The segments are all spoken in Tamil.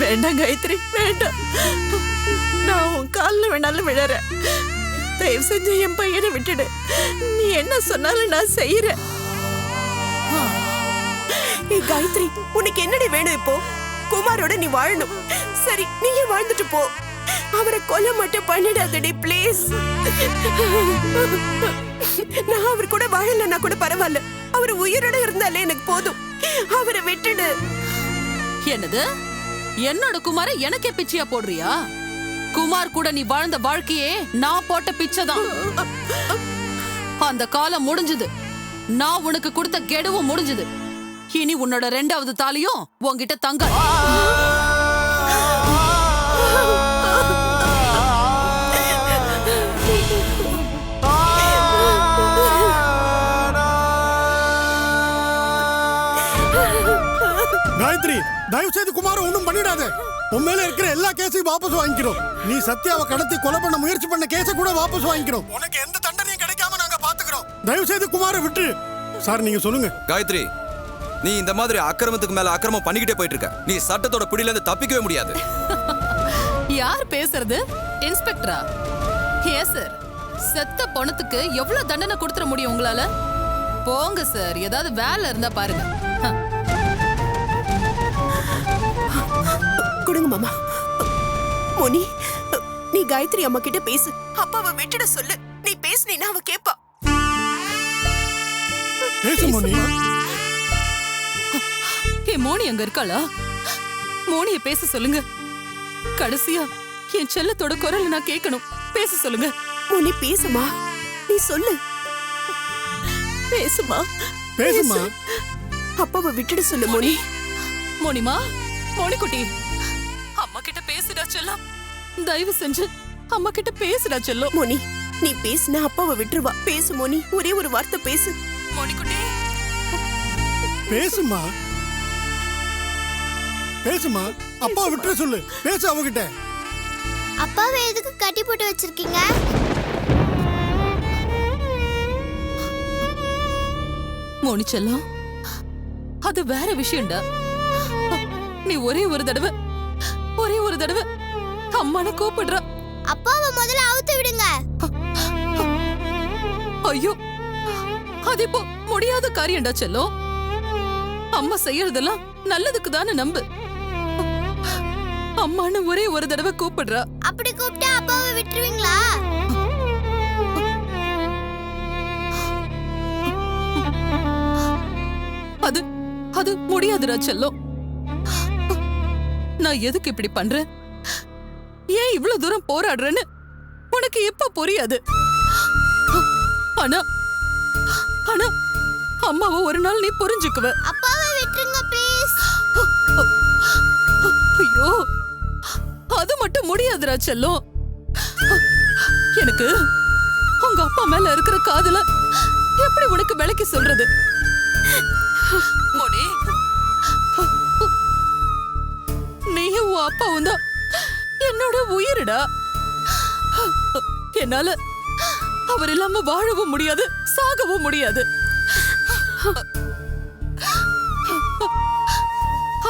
வேண்டாம் காயத்ரி, வேண்டாம். நான் உன் காலில் வேணாலும் விழறேன். தயவு செஞ்சு என் பையனை விட்டுடு. நீ என்ன சொன்னாலும் நான் செய்யறேன். காயத்ரி, உனக்கு என்னடி வேணும் இப்போ? குமாரோட நீ வாழணும். சரி, நீயே வாழ்ந்துட்டு போ. அவரை கொலை மட்டும் பண்ணிடாதடி ப்ளீஸ். நான் அவர் கூட வாழலன்னா கூட பரவாயில்ல. அவர் உயிரோட இருந்தாலே எனக்கு போதும். அவரை விட்டுடு. என்னது? என்னோட குமார எனக்கே பிச்சையா போடுறியா? குமார் கூட நீ வாழ்ந்த வாழ்க்கையே நான் போட்ட பிச்சைதான். அந்த காலம் முடிஞ்சது. நான் உனக்கு கொடுத்த கெடுவும் முடிஞ்சது. இனி உன்னோட 2வது தாலியும் உன்கிட்ட தங்க. காயத்ரி, தயவு செய்து குமார ஒண்ணும் பண்ணிடாத. உன் மேல இருக்கிற எல்லா கேஸையும் வாபஸ் வாங்கிக்கிறோம். நீ சத்யாவை கடத்தி கொலை பண்ண முயற்சி பண்ண கேஸை கூட வாபஸ் வாங்கிக்கிறோம். உனக்கு எந்த தண்டனையும் கிடைக்காம நாங்க பாத்துக்கிறோம். தயவு செய்து குமார விட்டு. சார், நீங்க சொல்லுங்க. காயத்ரி, நீ இந்த மாதிரி அக்கிரமத்துக்கு மேல அக்கிரமம் பண்ணிக்கிட்டே போயிட்டு இருக்க. நீ சட்டத்தோட பிடியில இருந்து தப்பிக்கவே முடியாது. யார் பேசுறது? இன்ஸ்பெக்டரா? Yes sir. செத்த பணத்துக்கு எவ்வளவு தண்டனை கொடுத்துட முடியும் உங்களால? போங்க சார், ஏதாவது வேலை இருந்தா பாருங்க. கொடுங்க மாமா. மோனி, நீ காயத்ரி அம்மா கிட்ட பேசு. அப்பாவை விட்டுட சொல்லு. நீ பேசுனீனா அவ கேப்பா. பேசு மோனி. மோனி அங்க இருக்காளா? மோனிய பேச சொல்லுங்க. கடைசியா என் செல்லத்தோட குரல் நான் கேட்கணும். பேச சொல்லுங்க. மோனி பேசுமா, நீ சொல்லு. பேசுமா, பேசுமா. அப்பாவை விட்டுட சொல்லு மோனி. மோனிமா, மோனி குட்டி, அம்மா கிட்ட பேசுடா செல்லம். தயவு செஞ்சு அம்மா கிட்ட பேசுடா செல்லம். மோனி, நீ பேசுனா அப்பாவை விட்டுருவா. பேசு மோனி, ஒரே ஒரு வார்த்தை பேசு. மோனி குட்டி, பேசுமா. பேசுமா. அப்பா விட்டுற சொல்லு. பேசு அவகிட்ட. அப்பாவை எதுக்கு கட்டி போட்டு வச்சிருக்கீங்க? மோனி செல்லம், அது வேற விஷயம்டா. நீ ஒரே ஒரு தடவை அம்மான கூப்பிடுற. அப்பாவை முதல்ல அவுத்து விடுங்க. ஐயோ, அது இப்போ முடியாத காரியம்டா செல்லம். அம்மா செய்யறதெல்லாம் நல்லதுக்கு தானே நம்பு. அம்மான்னு ஒரே ஒரு தடவை கூப்பிடுறா. அப்படி கூப்பிட்டா அப்பாவை விட்டுருவீங்களா? அது முடியாதுடா செல்லம். நான் எதுக்கு இப்படி பண்றேன், ஏன் இவ்வளவு தூரம் போராடுறேன்னு உனக்கு எப்ப புரியாது. ஆனா ஆனா அம்மாவை ஒரு நாள் நீ புரிஞ்சுக்குவ. அப்பாவை விட்டுருங்க ப்ளீஸ். ஐயோ, அது மட்டும் முடியாதுடா செல்லம். எனக்கு உங்க அப்பா மேல இருக்கிற காதல எப்படி உனக்கு விளக்கி சொல்றது? மோனி, நீயும் உன் அப்பாவும் தான் என்னோட உயிரிடா. என்னால அவர் இல்லாம வாழவும் முடியாது, சாகவும் முடியாது.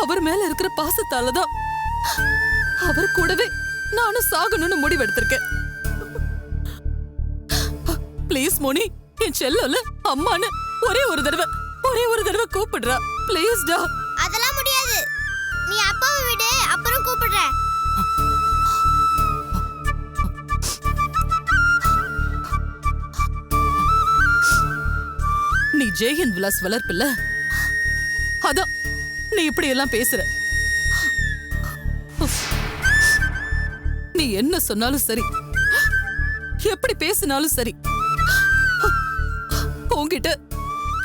அவர் மேல இருக்கிற பாசத்தாலதான் அவர் கூடவே நானும் சாகணும்னு முடிவெடுத்திருக்கேன். பிளீஸ் மோனி, என் செல்லல அம்மான்னு ஒரே ஒரு தடவை கூப்பிடுறா. பிளீஸ் டா. அதெல்லாம் முடியாது. நீ அப்பாவை விடு, அப்புறம் கூப்பிடுறேன். நீ ஜெயஹிந்த் விலாஸ் வளர்ப்பில்ல, அதான் நீ இப்படி எல்லாம் பேசுற. நீ என்ன சொன்னாலும் சரி, எப்படி பேசினாலும் சரி, உன்கிட்ட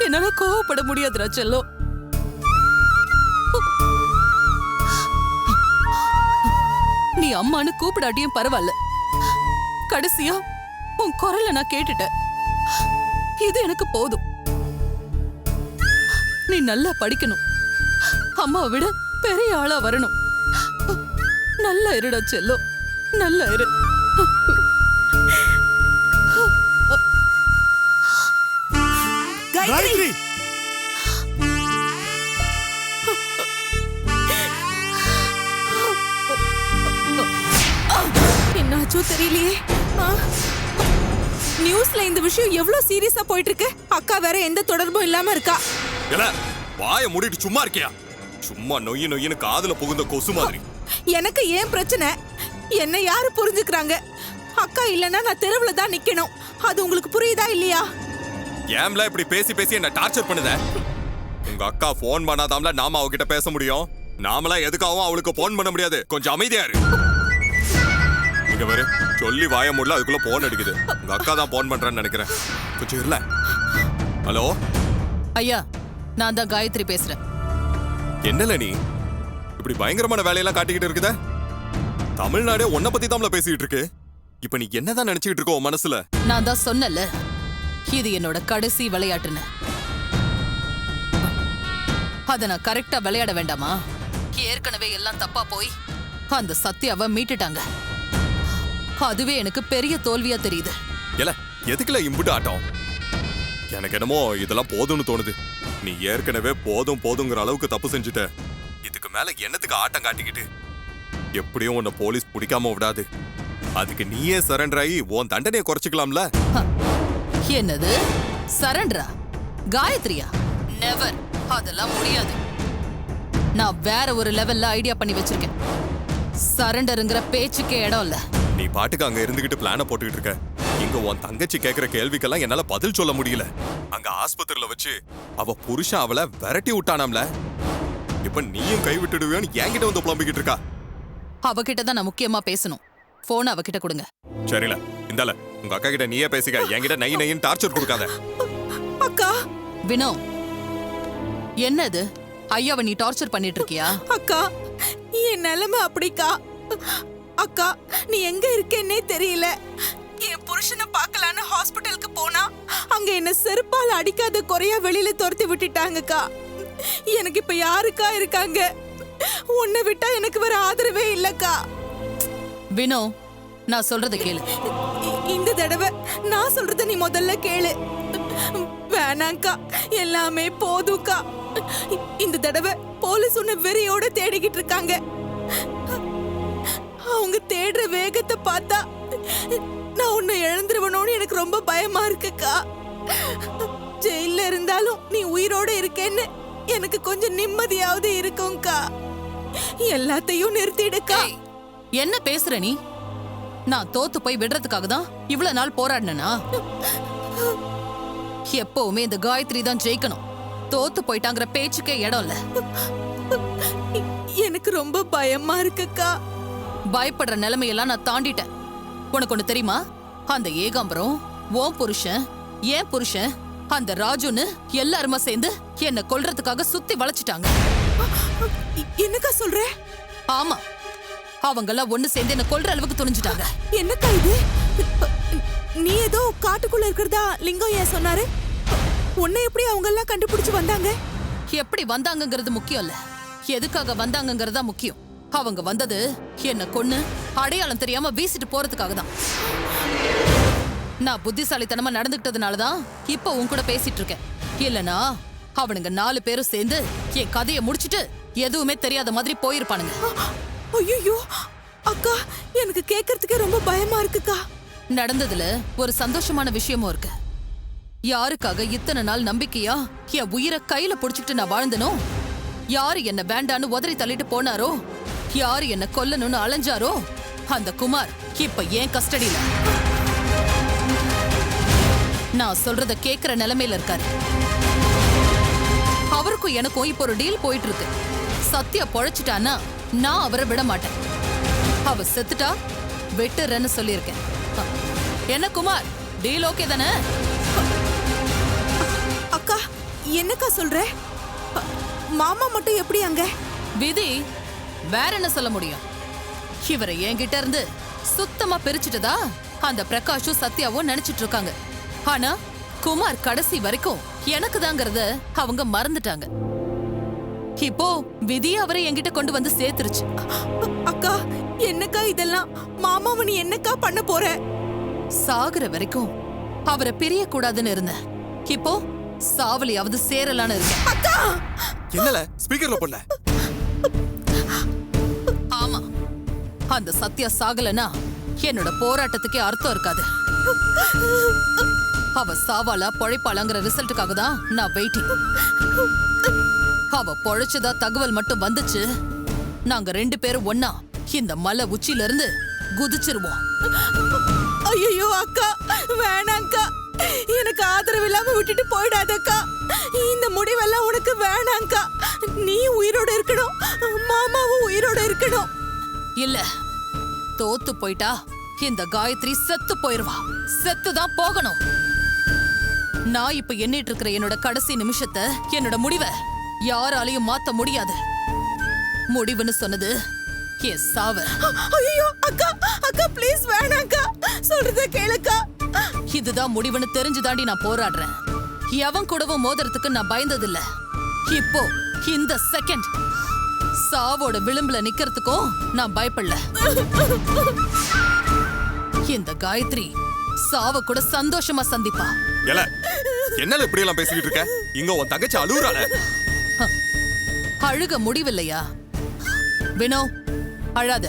என்னால கோவப்பட முடியாதுடா செல்லம். நீ அம்மான்னு கூப்பிடாட்டியும் பரவாயில்ல. கடைசியா உன் குரலை நான் கேட்டுட்டேன். இது எனக்கு போதும். நீ நல்லா படிக்கணும், அம்மாவை விட பெரிய ஆளா வரணும். நல்லா இருடா செல்லம், நல்லா இரு. காயத்ரி, பண்றதுன்னு தெரியலையே. நியூஸ்ல இந்த விஷயம் எவ்வளவு சீரியஸா போயிட்டு இருக்கு. அக்கா வேற எந்த தொடர்பும் இல்லாம இருக்கா. இல்ல வாயை மூடிட்டு சும்மா இருக்கியா? சும்மா நொய்னு காதுல புகுந்த கொசு மாதிரி. எனக்கு ஏன் பிரச்சனை? என்ன யாரு புரிஞ்சுக்கிறாங்க? அக்கா இல்லனா நான் தெருவுல தான் நிக்கணும். அது உங்களுக்கு புரியுதா இல்லையா? ஏம்ல இப்படி பேசி பேசி என்ன டார்ச்சர் பண்ணுத? உங்க அக்கா போன் பண்ணாதாம்ல நாம அவகிட்ட பேச முடியும். நாமளா எதுக்காகவும் அவளுக்கு போன் பண்ண முடியாது. கொஞ்சம் அமைதியா இரு. இங்க பாரு, சொல்லி வாய முடியல, அதுக்குள்ள போன் அடிக்குது. உங்க அக்கா தான் போன் பண்றேன்னு நினைக்கிறேன். கொஞ்சம் இருல. ஹலோ ஐயா, நான் தான் காயத்ரி பேசுறேன். என்னல நீ இப்படி பயங்கரமான வேலையெல்லாம் காட்டிக்கிட்டு இருக்குத? தமிழ்நாடே உன்னை பத்தி தாம்ல பேசிட்டு இருக்கு. இப்ப நீ என்னதான் நினைச்சுக்கிட்டு இருக்கோ உன் மனசுல? நான் தான் சொன்னல, இது என்னோட கடைசி விளையாட்டுன்னு. அத நான் கரெக்டா விளையாட வேண்டாமா? ஏற்கனவே எல்லாம் தப்பா போய் அந்த சத்யாவை மீட்டுட்டாங்க. அதுவே எனக்கு பெரிய தோல்வியா தெரியுது. ஏல எதுக்குல இம்புட்டு ஆட்டம்? எனக்கு என்னமோ இதெல்லாம் போதும்னு தோணுது. நீ ஏற்கனவே போதுங்கிற அளவுக்கு தப்பு செஞ்சுட்ட. இதுக்கு மேல என்னத்துக்கு ஆட்டம் காட்டிக்கிட்டு? எப்படியும் உன்னை போலீஸ் பிடிக்காம விடாது. அதுக்கு நீயே சரண்டர் ஆகி உன் தண்டனையை குறைச்சிக்கலாம்ல. என்னது சரண்டரா? காயத்ரியா? நெவர். அதெல்லாம் முடியாது. நான் வேற ஒரு லெவல்ல ஐடியா பண்ணி வச்சிருக்கேன். சரண்டருங்கிற பேச்சுக்கே இடம் இல்ல. நீ பாட்டுக்கு அங்க இருந்துகிட்டு பிளான போட்டுக்கிட்டு இருக்க. இங்க உன் தங்கச்சி கேக்குற கேள்விக்கெல்லாம் என்னால பதில் சொல்ல முடியல. அங்க ஆஸ்பத்திரியில வச்சு அவ புருஷன் அவளை விரட்டி விட்டானாம்ல. இப்ப நீயும் கை விட்டுடுவியோன்னு என்கிட்ட வந்து புலம்பிக்கிட்டு இருக்கா. அவகிட்ட தான் நான் முக்கியமா பேசணும். போன் அவகிட்ட கொடுங்க. சரில, இந்தால உங்க அக்கா கிட்ட நீயே பேசிக்க. என்கிட்ட நைன்னு டார்ச்சர் கொடுக்காத. அக்கா வினோ, என்னது? ஐயாவை நீ டார்ச்சர் பண்ணிட்டு இருக்கியா? அக்கா என் நிலைமை அப்படிக்கா. அக்கா நீ எங்க இருக்கேன்னே தெரியல. என் புருஷனை பார்க்கலான்னு ஹாஸ்பிட்டலுக்கு போனா அங்க என்ன செருப்பால அடிக்காத குறையா வெளியில துரத்தி விட்டுட்டாங்கக்கா. எனக்கு இப்ப யாருக்கா இருக்காங்க? உன்னை விட்டா எனக்கு வேற ஆதரவே இல்லக்கா. வினோ, நான் சொல்றத கேளு. இந்த தடவை நான் சொல்றத நீ முதல்ல கேளு. வேணாக்கா, எல்லாமே போதும்க்கா. இந்த தடவை போலீஸ் உன்னை வெறியோட தேடிக்கிட்டு இருக்காங்க. அவங்க தேடுற வேகத்தை பார்த்தா நான் உன்னை இழந்துருவனோன்னு எனக்கு ரொம்ப பயமா இருக்குக்கா. ஜெயில இருந்தாலும் நீ உயிரோட இருக்கேன்னு எனக்கு கொஞ்சம் நிம்மதியாவது இருக்கும்க்கா. எல்லாத்தையும் நிறுத்திடுக்கா. ஏய், என்ன பேசுற நீ? நான் தோத்து போய் விடுறதுக்காக தான் இவ்வளவு நாள் போராடினா? எப்பவுமே இந்த காயத்ரி தான் ஜெயிக்கணும். தோத்து போயிட்டாங்கிற பேச்சுக்கே இடம் இல்ல. எனக்கு ரொம்ப பயமா இருக்குக்கா. பயப்படுற நிலைமையெல்லாம் நான் தாண்டிட்டேன். உனக்கு ஒண்ணு தெரியுமா? அந்த ஏகாம்பரம், உன் புருஷன், என் புருஷன், அந்த ராஜுன்னு எல்லாருமா சேர்ந்து என்ன கொல்றதுக்காக சுத்தி வளைச்சிட்டாங்க. என்னக்கா சொல்ற? ஆமா, அவங்கெல்லாம் ஒண்ணு சேர்ந்து என்ன கொல்ற அளவுக்கு துணிஞ்சிட்டாங்க. என்னக்கா இது? நீ ஏதோ காட்டுக்குள்ள இருக்கிறதா லிங்கம் ஏன் சொன்னாரு? உன்னை எப்படி அவங்க எல்லாம் கண்டுபிடிச்சு வந்தாங்க? எப்படி வந்தாங்கங்கிறது முக்கியம் இல்ல, எதுக்காக வந்தாங்கங்கிறது தான் முக்கியம். அவங்க வந்தது என்ன கொன்னு அடையாளம் தெரியாம வீசிட்டு போறதுக்காக தான். நான் புத்திசாலித்தனமா நடந்துக்கிட்டதுனால தான் இப்ப உன் கூட பேசிட்டு இருக்கேன். இல்லனா அவனுங்க 4 பேரும் சேர்ந்து என் கதையை முடிச்சிட்டு எதுவுமே தெரியாத மாதிரி போயிருப்பானுங்க. ஐயோ அக்கா, எனக்கு கேட்கறதுக்கே ரொம்ப பயமா இருக்குக்கா. நடந்ததுல ஒரு சந்தோஷமான விஷயமும் இருக்கு. யாருக்காக இத்தனை நாள் நம்பிக்கையா என் உயிரை கையில புடிச்சுக்கிட்டு நான் வாழ்ந்தனோ, யாரு என்ன வேண்டான்னு உதறி தள்ளிட்டு போனாரோ, யாரு என்ன கொல்லணும்னு அலைஞ்சாரோ, அந்த குமார் இப்ப ஏன் கஸ்டடியில. நான் சொல்றத கேக்குற நிலைமையில இருக்காரு. அவருக்கும் எனக்கும் இப்ப ஒரு டீல் போயிட்டு இருக்கு. சத்யா பொழைச்சிட்டான்னா நான் அவரை விட மாட்டேன். அவ செத்துட்டா வெட்டுறேன்னு சொல்லியிருக்கேன். என்ன குமார், டீல் ஓகே தானே? அக்கா என்னக்கா சொல்ற? மாமா மட்டும் எப்படி அங்க? விதி வேற என்ன சொல்ல முடியும்? இவரை என்கிட்ட இருந்து சுத்தமா பிரிச்சுட்டதா அந்த பிரகாஷும் சத்யாவும் நினைச்சிட்டு இருக்காங்க. ஆனா குமார் கடைசி வரைக்கும் எனக்கு தாங்கிறத அவங்க மறந்துட்டாங்க. இப்போ விதி அவரை என்கிட்ட கொண்டு வந்து சேர்த்துருச்சு. அக்கா என்னக்கா இதெல்லாம்? மாமாவை நீ என்னக்கா பண்ண போற? சாகுற வரைக்கும் அவரை பிரிய கூடாதுன்னு இருந்தேன். இப்போ சாவலியாவது சேரலான்னு இருக்கேன். அக்கா என்னல ஸ்பீக்கர்ல போடல? ஆமா, அந்த சத்யா சாகலனா என்னோட போராட்டத்துக்கே அர்த்தம் இருக்காது. அவ சாவாலா பொழைப்பாளாங்கிற ரிசல்ட்டுக்காக தான் நான் வெயிட்டிங். அவ பொழைச்சதா தகவல் மட்டும் வந்துச்சு, நாங்க 2 பேரும் ஒன்னா இந்த மலை உச்சியில இருந்து குதிச்சிருவோம். ஐயோ அக்கா, வேணாங்க்கா. எனக்கு ஆதரவு இல்லாம விட்டுட்டு போயிடாதக்கா. இந்த முடிவெல்லாம் உனக்கு வேணாங்க்கா. நீ உயிரோட இருக்கணும், மாமாவும் உயிரோட இருக்கணும். இல்ல, தோத்து போயிட்டா இந்த காயத்ரி செத்து போயிருவா. செத்துதான் போகணும். நான் இப்ப எண்ணிட்டு இருக்கிற என்னோட கடைசி நிமிஷத்தை, என்னோட முடிவை யாராலையும் மாத்த முடியாது. முடிவுன்னு சொன்னது என் சாவ. ஐயோ அக்கா, அக்கா ப்ளீஸ் வேணாங்க்கா, சொல்றத கேளுக்கா. இதுதான் முடிவுன்னு தெரிஞ்சுதாண்டி நான் போராடுறேன். எவன் கூடவும் மோதிரத்துக்கு நான் பயந்ததில்ல. இப்போ இந்த செகண்ட் சாவோட விளிம்புல நிக்கிறதுக்கும் நான் பயப்படல. இந்த காயத்ரி சாவ கூட சந்தோஷமா சந்திப்பா. ஏல, என்னல இப்படி எல்லாம் பேசிக்கிட்டு இருக்க? இங்க உன் தங்கச்சி அழுகுறாள. அழுக முடிவில்லையா? வினோ, அழாத.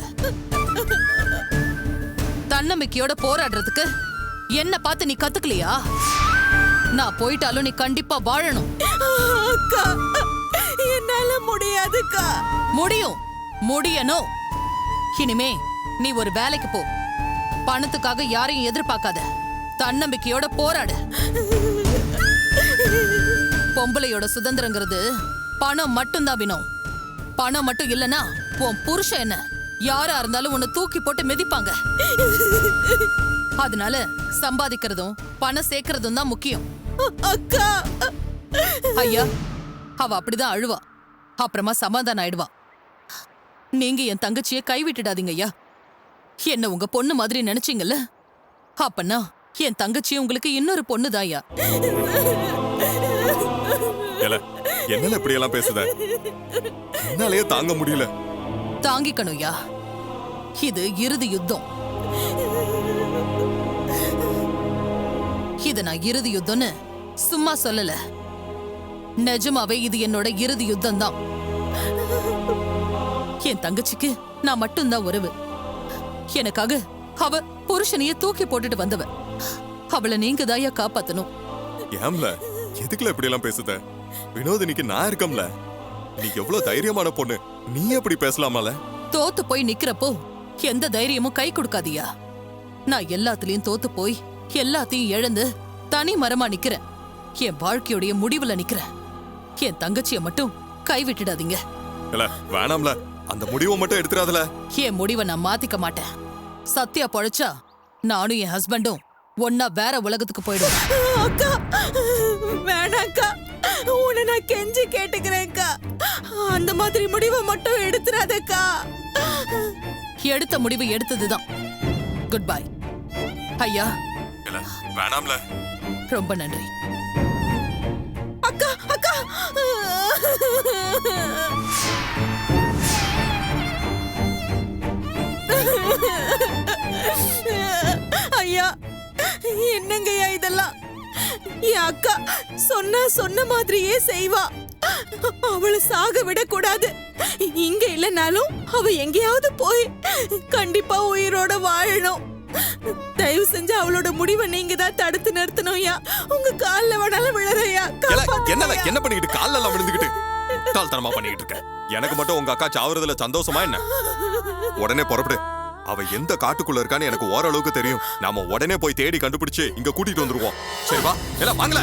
தன்னம்பிக்கையோட போராடுறதுக்கு என்ன பார்த்து நீ கத்துக்கலையா? நான் போயிட்டாலும் நீ கண்டிப்பா வாழணும். அக்கா, என்னால முடியாதுக்கா. முடியும், முடியணும். இனிமே நீ ஒரு வேலைக்கு போ. பணத்துக்காக யாரையும் எதிர்பார்க்காத. தன்னம்பிக்கையோட போராடு. பொம்பளையோட சுதந்திரங்கிறது பணம் மட்டும்தான் வினோம். பணம் மட்டும் இல்லனா உன் புருஷன் என்ன யாரா இருந்தாலும் உன்னை தூக்கி போட்டு மிதிப்பாங்க. அதனால சம்பாதிக்கிறதும் பணம் சேர்க்கறதும் தான் முக்கியம். அக்கா, ஐயா, அவ அப்படிதான் அழுவா, அப்புறமா சமாதானம் ஆயிடுவா. நீங்க என் தங்கச்சியை கைவிட்டுடாதீங்க ஐயா. என்ன உங்க பொண்ணு மாதிரி நினைச்சீங்கல்ல, அப்பன்னா என் தங்கச்சி உங்களுக்கு இன்னொரு பொண்ணுதான் ஐயா. ஏல, என்னல இப்படி எல்லாம் பேசுத? என்னாலயே தாங்க முடியல. தாங்கிக்கணும் ஐயா. இது இறுதி யுத்தம். இத நான் இறுதி யுத்தம்னு சும்மா சொல்லல. நிஜமாவே இது என்னோட இறுதி யுத்தம் தான். என் தங்கச்சிக்கு நான் மட்டும்தான் உறவு. எனக்காக அவ புருஷனையே தூக்கி போட்டுட்டு வந்தவ. அவளை நீங்க தாயா காப்பாத்தணும். ஏம்ல, எதுக்குல இப்படி எல்லாம் பேசுத? வினோதினிக்கு நான் இருக்கம்ல. நீ எவ்வளவு தைரியமான பொண்ணு, நீ எப்படி பேசலாமால? தோத்து போய் நிக்கிறப்போ எந்த தைரியமும் கை கொடுக்காதியா. நான் எல்லாத்துலயும் தோத்து போய் எல்லாத்தையும் இழந்து தனி மரமா நிக்கிறேன். என் வாழ்க்கையுடைய முடிவுல நிக்கிறேன். என் தங்கச்சிய மட்டும் கைவிட்டுடாதீங்க. இல்ல, வேணாம்ல, அந்த முடிவை மட்டும் எடுத்துறாதல. என் முடிவை நான் மாத்திக்க மாட்டேன். சத்யா பொழைச்சா நானும் என் ஹஸ்பண்டும் ஒன்னா வேற உலகத்துக்கு போயிடுவோம். அக்கா, வேணாக்கா. உன்னை நான் கெஞ்சி கேட்டுக்கிறேன்க்கா. அந்த மாதிரி முடிவை மட்டும் எடுத்துறாதக்கா. எடுத்த முடிவு எடுத்ததுதான். குட் பை ஐயா. இல்ல, வேணாம்ல. ரொம்ப நன்றி. அக்கா, அக்கா. ஐயா, என்னங்கய்யா இதெல்லாம்? என் அக்கா சொன்ன மாதிரியே செய்வா. அவளை சாக விடக்கூடாது. இங்க இல்லைனாலும் அவ எங்கேயாவது போய் கண்டிப்பா உயிரோட வாழணும். தயவு செஞ்சு அவளோட முடிவை நீங்க தான் தடுத்து நிறுத்தணும்யா. உங்க கால்ல வேணாலும் விழறையா. என்னல, என்ன பண்ணிக்கிட்டு கால்ல எல்லாம் விழுந்துகிட்டு தாழ்த்தனமா பண்ணிக்கிட்டு இருக்க? எனக்கு மட்டும் உங்க அக்கா சாவறதுல சந்தோஷமா என்ன? உடனே புறப்படு. அவ எந்த காட்டுக்குள்ள இருக்கான்னு எனக்கு ஓரளவுக்கு தெரியும். நாம உடனே போய் தேடி கண்டுபிடிச்சு இங்க கூட்டிட்டு வந்துருவோம். சரி வா, எல்லாம் வாங்கல.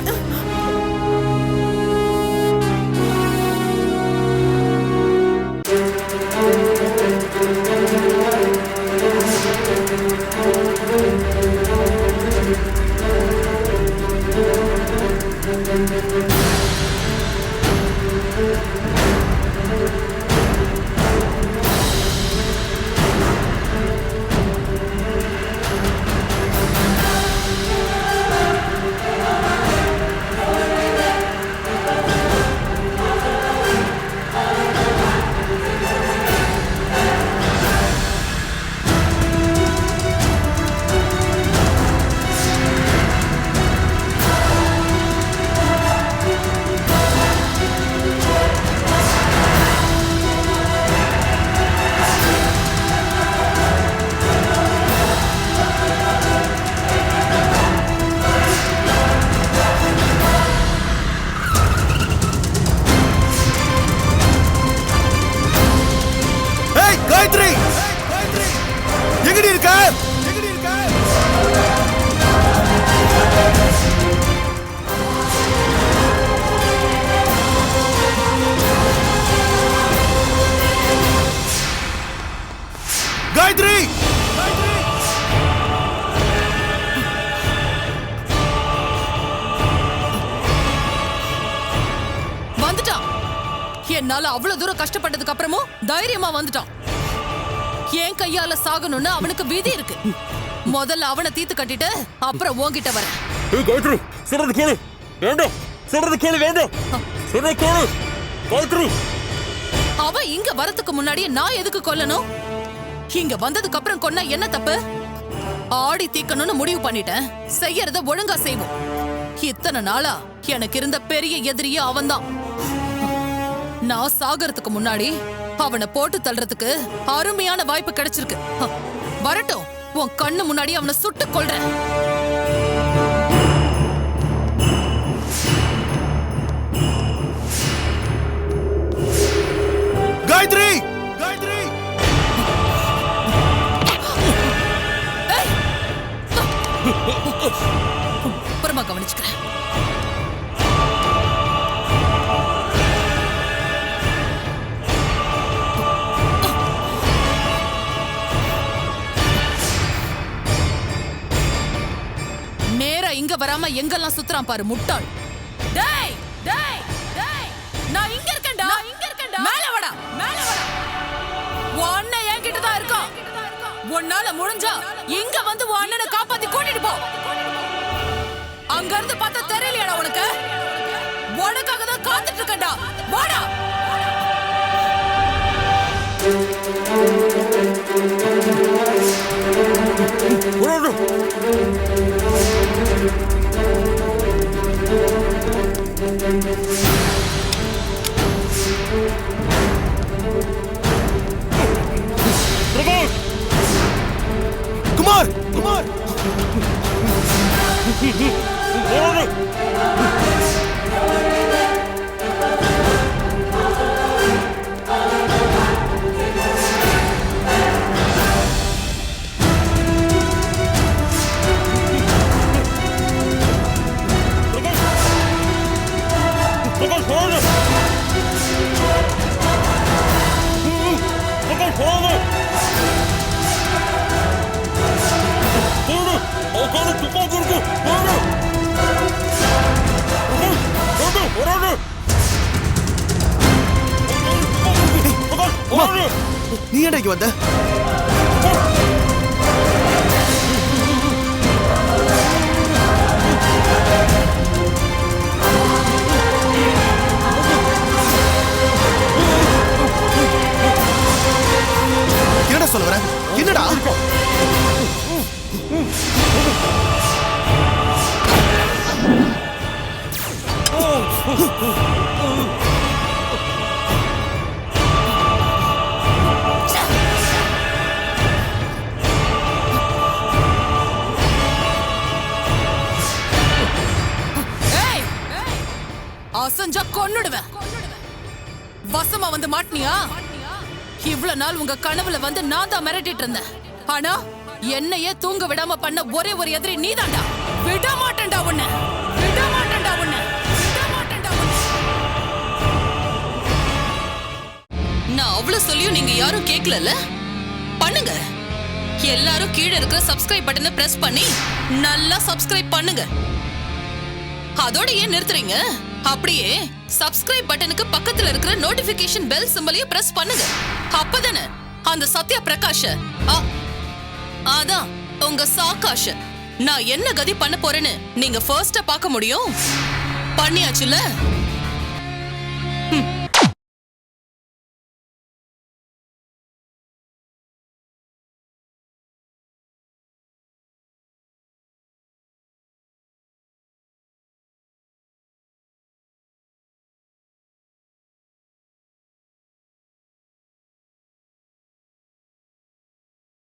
என்னால அவ்வளவு தூரம் கஷ்டப்பட்டதுக்கு அப்புறமும் தைரியமா வந்துட்டான். என் கையால சாகணும்னு அவனுக்கு விதி இருக்கு. முதல்ல அவனை தீத்து கட்டிட்டு அப்புறம் உன்கிட்ட வரேன். காயத்ரி சொல்றது கேளு. வேண்டாம் சொல்றது கேளு. வேண்டாம் சொல்றது கேளு காயத்ரி. அவன் இங்க வரதுக்கு முன்னாடியே நான் எதுக்கு கொல்லணும்? இங்க வந்ததுக்கு அப்புறம் கொன்னா என்ன தப்பு? ஆடி தீக்கணும்னு முடிவு பண்ணிட்டேன். செய்யறத ஒழுங்கா செய்வோம். இத்தனை நாளா எனக்கு இருந்த பெரிய எதிரியே அவன்தான். நான் சாகறதுக்கு முன்னாடி அவனை போட்டு தள்ளுறதுக்கு அருமையான வாய்ப்பு கிடைச்சிருக்கு. வரட்டும், உன் கண்ணு முன்னாடி அவனை சுட்டு கொல்றேன். காயத்ரி காயத்ரி அப்புறமா கவனிச்சுக்கிறேன். நேரா இங்க வராம எங்கெல்லாம் சுத்துறான் பாரு முட்டாள். டேய் டேய் டேய், நான் இங்க இருக்கேன்டா. மேல வாடா, மேல வாடா. உன் அண்ணன் என்கிட்ட தான் இருக்கான். உன்னால முடிஞ்சா இங்க வந்து உன் அண்ணனை காப்பாத்தி கூட்டிட்டு போ. அங்க இருந்து பார்த்தா தெரியலையாடா உனக்கு? உனக்காக தான் காத்துட்டு இருக்கேன்டா. வாடா. குமார் குமார் நீ ஏன்டா இங்க வந்த? என்னடா சொல்ல வர? என்னடா? அசஞ்சா கொன்னுடுவேன். வசமா வந்து மாட்டினியா? இவ்வளவு நாள் உங்க கனவுல வந்து நான் தான் மிரட்டிட்டு இருந்தேன். ஆனா என்னையே தூங்க விடாம பண்ண ஒரே ஒரு எதிரி நீதான்டா. விட மாட்டேன்டா உன்னை. விட மாட்டேன்டா உன்னை. விட மாட்டேன்டா உன்னை. நான் அவ்வளவு சொல்லியும் நீங்க யாரும் கேட்கல. பண்ணுங்க. எல்லாரும் கீழே இருக்கிற சப்ஸ்கிரைப் பட்டனை பிரஸ் பண்ணி நல்லா சப்ஸ்கிரைப் பண்ணுங்க. அதோட ஏன் நிறுத்துறீங்க? அப்படியே சப்ஸ்கிரைப் பட்டனுக்கு பக்கத்துல இருக்கிற நோட்டிபிகேஷன் பெல் சிம்பலையும் பிரஸ் பண்ணுங்க. அப்பதானே அந்த சத்யா பிரகாஷ் அதான் உங்க சாகாஷ் நான் என்ன கதி பண்ண போறேன்னு நீங்க ஃபர்ஸ்டா பார்க்க முடியும். பண்ணியாச்சுல?